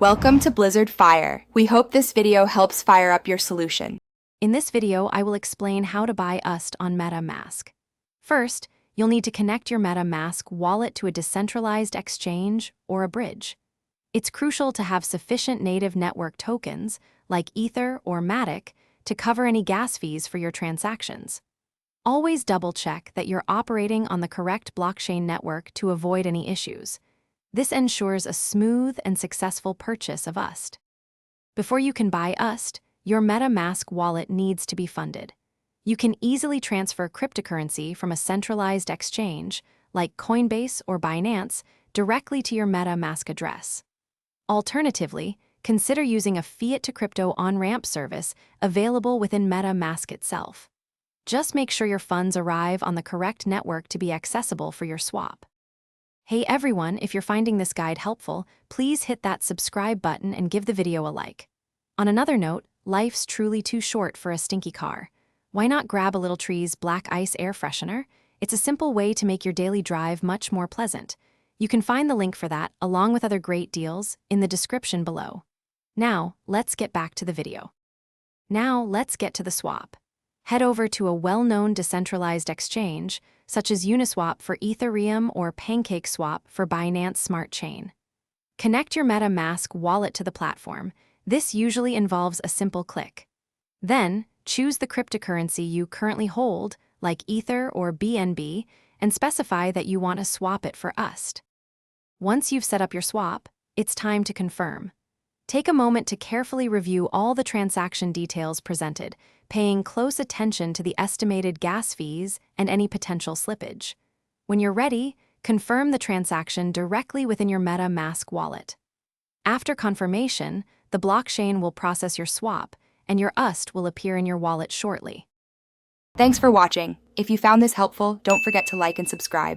Welcome to Blizzard Fire. We hope this video helps fire up your solution. In this video, I will explain how to buy USDT on MetaMask. First, you'll need to connect your MetaMask wallet to a decentralized exchange or a bridge. It's crucial to have sufficient native network tokens, like Ether or Matic, to cover any gas fees for your transactions. Always double-check that you're operating on the correct blockchain network to avoid any issues. This ensures a smooth and successful purchase of USDT. Before you can buy USDT, your MetaMask wallet needs to be funded. You can easily transfer cryptocurrency from a centralized exchange, like Coinbase or Binance, directly to your MetaMask address. Alternatively, consider using a fiat-to-crypto on-ramp service available within MetaMask itself. Just make sure your funds arrive on the correct network to be accessible for your swap. Hey everyone, if you're finding this guide helpful, please hit that subscribe button and give the video a like. On another note, life's truly too short for a stinky car. Why not grab a Little Tree's Black Ice air freshener? It's a simple way to make your daily drive much more pleasant. You can find the link for that, along with other great deals, in the description below. Now, let's get back to the video. Now, let's get to the swap. Head over to a well-known decentralized exchange, such as Uniswap for Ethereum or PancakeSwap for Binance Smart Chain. Connect your MetaMask wallet to the platform. This usually involves a simple click. Then, choose the cryptocurrency you currently hold, like Ether or BNB, and specify that you want to swap it for USDT. Once you've set up your swap, it's time to confirm. Take a moment to carefully review all the transaction details presented, paying close attention to the estimated gas fees and any potential slippage. When you're ready, confirm the transaction directly within your MetaMask wallet. After confirmation, the blockchain will process your swap, and your USDT will appear in your wallet shortly. Thanks for watching. If you found this helpful, don't forget to like and subscribe.